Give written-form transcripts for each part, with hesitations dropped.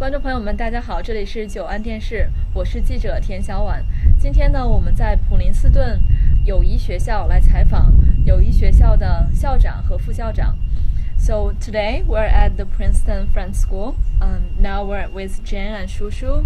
观众朋友们，大家好，这里是九安电视，我是记者田小婉。今天呢，我们在普林斯顿友谊学校来采访友谊学校的校长和副校长。So today we're at the Princeton Friends School. Now we're with Jen and Shushu.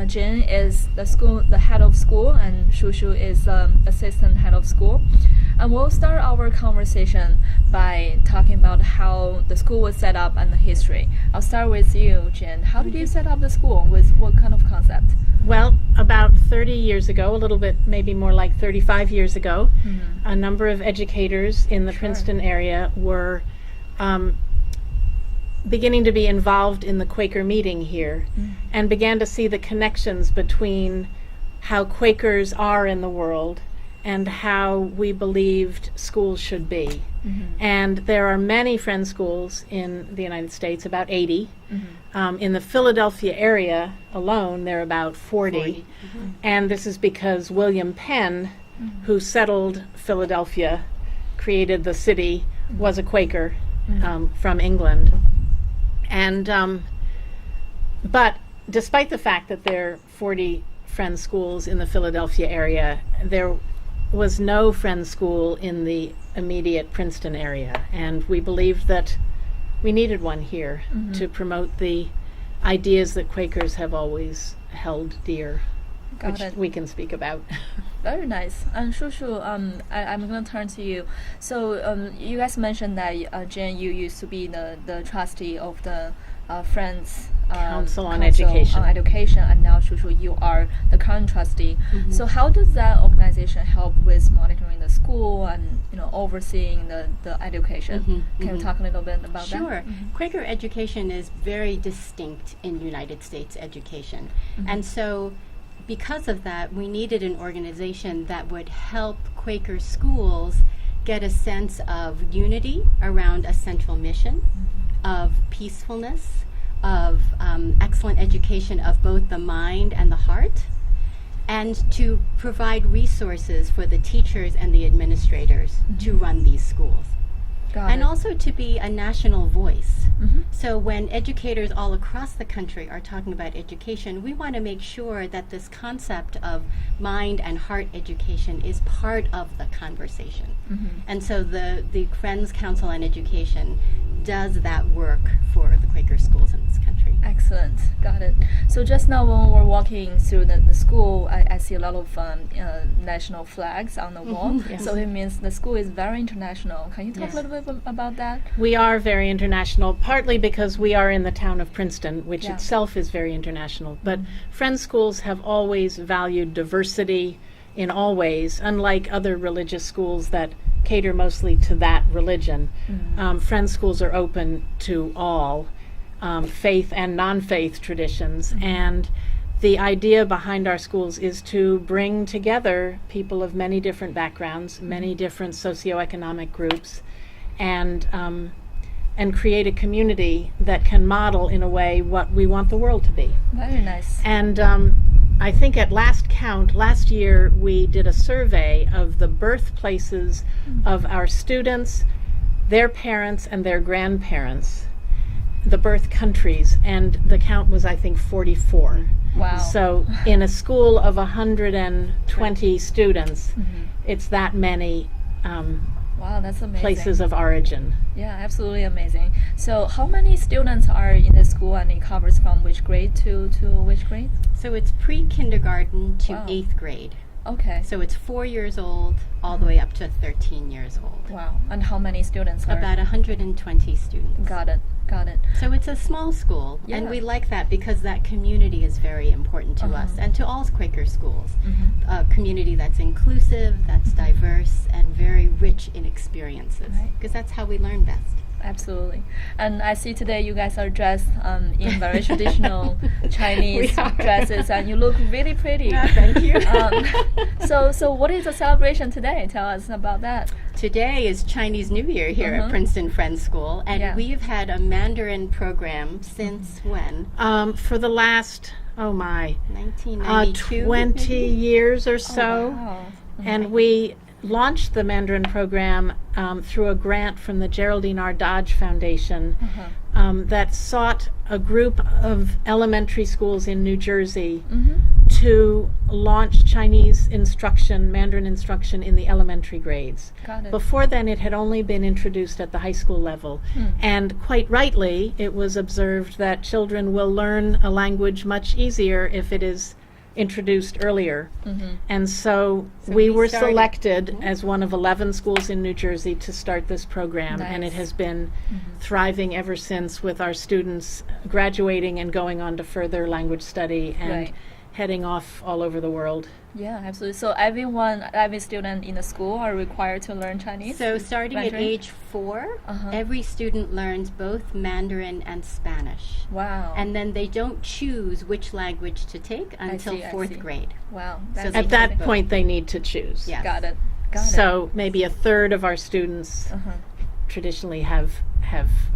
Jen is the head of school, and Shushu is assistant head of school. And we'll start our conversation by talking about how the school was set up and the history. I'll start with you, Jen. How did you set up the school? With what kind of concept? Well, about 30 years ago, a little bit, maybe more like 35 years ago, a number of educators in the Princeton area were beginning to be involved in the Quaker meeting here and began to see the connections between how Quakers are in the world and how we believed schools should be. And there are many Friends schools in the United States, about 80. In the Philadelphia area alone, there are about 40. And this is because William Penn, who settled Philadelphia, created the city, was a Quaker from England. And but despite the fact that there are 40 Friends schools in the Philadelphia area, there was no Friends school in the immediate Princeton area, and we believed that we needed one here to promote the ideas that Quakers have always held dear, which we can speak about. Very nice. And Shushu, I'm going to turn to you. So you guys mentioned that, Jen, you used to be the trustee of the Friends Council on Education. And now, Shushu, you are the current trustee. So how does that organization help with monitoring the school and overseeing the education? Can you talk a little bit about that? Sure. Quaker education is very distinct in United States education. And so because of that, we needed an organization that would help Quaker schools get a sense of unity around a central mission, of peacefulness, of excellent education of both the mind and the heart, and to provide resources for the teachers and the administrators to run these schools. And also to be a national voice. So when educators all across the country are talking about education, we want to make sure that this concept of mind and heart education is part of the conversation. And so the Friends Council on Education does that work for the Quaker schools in this country. Excellent. Got it. So just now when we're walking through the school, I see a lot of national flags on the wall. So it means the school is very international. Can you talk a little bit about that? We are very international, partly because we are in the town of Princeton, which itself is very international. But Friends schools have always valued diversity in all ways, unlike other religious schools that cater mostly to that religion. Friends schools are open to all faith and non-faith traditions, and the idea behind our schools is to bring together people of many different backgrounds, many different socioeconomic groups, and create a community that can model in a way what we want the world to be. Very nice. And I think at last count, last year we did a survey of the birthplaces of our students, their parents, and their grandparents, the birth countries, and the count was, I think, 44. Wow. So in a school of 120 students, it's that many wow, that's amazing. places of origin. Yeah, absolutely amazing. So how many students are in this school, and it covers from which grade to which grade? So it's pre-kindergarten to 8th grade. Okay. So it's 4 years old all the way up to 13 years old. Wow. And how many students are? About 120 students. Got it. So it's a small school, and we like that because that community is very important to us and to all Quaker schools. A community that's inclusive, that's diverse, and very rich in experiences, because that's how we learn best. Absolutely. And I see today you guys are dressed in very traditional Chinese dresses, and you look really pretty. Thank you. So what is the celebration today? Tell us about that. Today is Chinese New Year here at Princeton Friends School, and we've had a Mandarin program since when? For the last, 1992? 20 years or so. Oh, wow. And we launched the Mandarin program through a grant from the Geraldine R. Dodge Foundation that sought a group of elementary schools in New Jersey to launch Chinese instruction, Mandarin instruction in the elementary grades. Got it. Before then, it had only been introduced at the high school level. And quite rightly, it was observed that children will learn a language much easier if it is introduced earlier. And so we were started- selected as one of 11 schools in New Jersey to start this program, and it Nice. has been thriving ever since, with our students graduating and going on to further language study and Right. heading off all over the world. Yeah, absolutely. So every student in the school are required to learn Chinese? So starting at Mandarin? age 4, Uh-huh. every student learns both Mandarin and Spanish. Wow. And then they don't choose which language to take until see, I 4th see. grade. Wow. So That's they At that both. point, they need to choose. Yes. Got it. Got it. So maybe a third of our students Uh-huh. traditionally have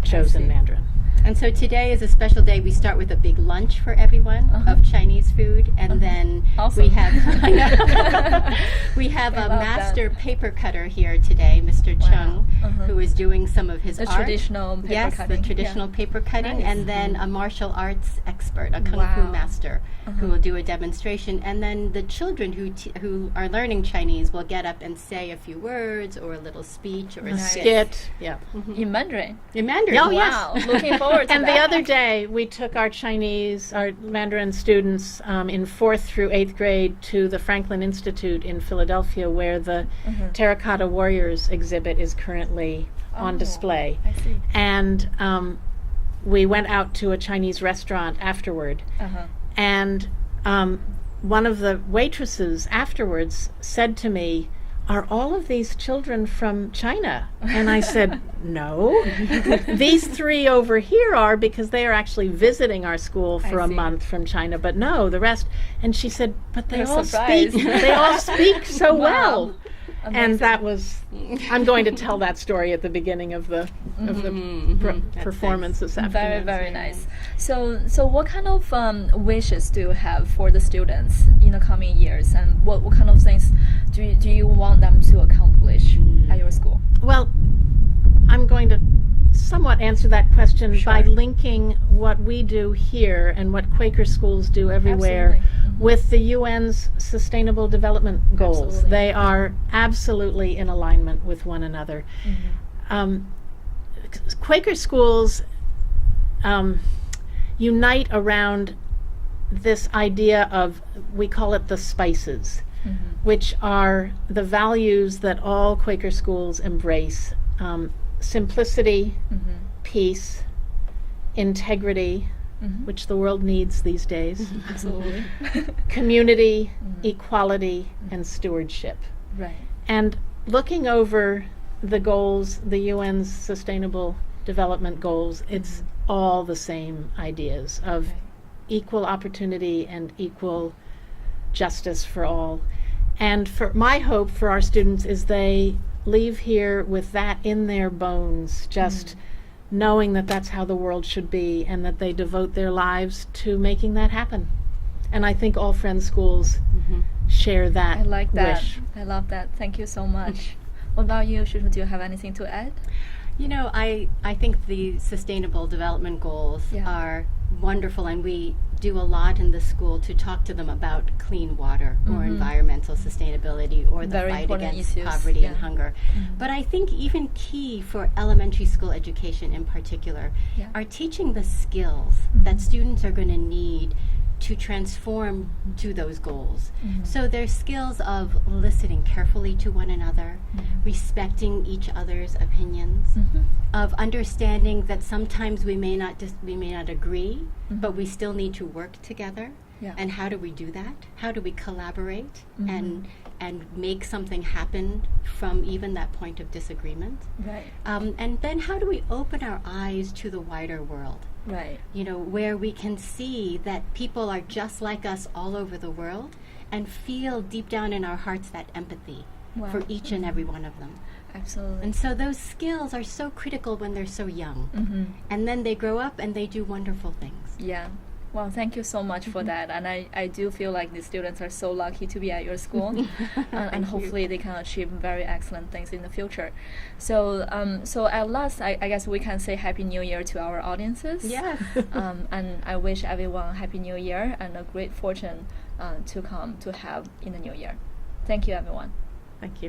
chosen see. Mandarin. And so today is a special day. We start with a big lunch for everyone of Chinese food, and then Awesome. we have we have I a love master paper cutter here today, Mr. Chung, who is doing some of his The art. traditional paper Yes, cutting. the traditional paper cutting, Nice. and then a martial arts expert, a kung fu Wow. master, who will do a demonstration, and then the children who are learning Chinese will get up and say a few words or a little speech or a Nice. skit Yeah. Yeah. In Mandarin. in Mandarin. Oh, yes. Wow. Looking forward to And that. the other day, we took our Mandarin students in 4th through 8th grade to the Franklin Institute in Philadelphia, where the Terracotta Warriors exhibit is currently on Oh, display. I see. And we went out to a Chinese restaurant afterward. Uh-huh. And one of the waitresses afterwards said to me, "Are all of these children from China?" And I said, "No. These 3 over here are, because they are actually visiting our school for I a see. month from China, but no, the rest." And she said, "But they They're all surprised. speak they all speak so Wow. well." Amazing. And that was, I'm going to tell that story at the beginning of the performance this afternoon. Very, very nice. So what kind of wishes do you have for the students in the coming years, and what kind of things do you want them to accomplish at your school? Well, I'm going to somewhat answer that question by linking what we do here and what Quaker schools do everywhere Absolutely. with the UN's Sustainable Development Goals. Absolutely. They are absolutely in alignment with one another. Quaker schools unite around this idea of, we call it the spices, which are the values that all Quaker schools embrace: simplicity, peace, integrity, which the world needs these days, Absolutely. community, equality, and stewardship. Right. And looking over the goals, the UN's Sustainable Development Goals, it's all the same ideas of equal opportunity and equal justice for all. And for my hope for our students is they leave here with that in their bones, just knowing that that's how the world should be, and that they devote their lives to making that happen. And I think all Friends schools share that I like that. wish. I love that. Thank you so much. What about you, Shushu? Do you have anything to add? You know, I think the Sustainable Development Goals are wonderful, and we do a lot in the school to talk to them about clean water or environmental sustainability or the Very fight important against issues, poverty and yeah. hunger. But I think even key for elementary school education in particular are teaching the skills that students are going to need to transform to those goals. So there's skills of listening carefully to one another, respecting each other's opinions, of understanding that sometimes we may not agree, but we still need to work together. Yeah. And how do we do that? How do we collaborate and make something happen from even that point of disagreement? Right. And then how do we open our eyes to the wider world? Right. You know, where we can see that people are just like us all over the world and feel deep down in our hearts that empathy for each and every one of them. Absolutely. And so those skills are so critical when they're so young. And then they grow up and they do wonderful things. Yeah. Well, thank you so much for that. And I do feel like the students are so lucky to be at your school. And hopefully they can achieve very excellent things in the future. So at last, I guess we can say Happy New Year to our audiences. Yes. And I wish everyone Happy New Year and a great fortune to come to have in the new year. Thank you, everyone. Thank you.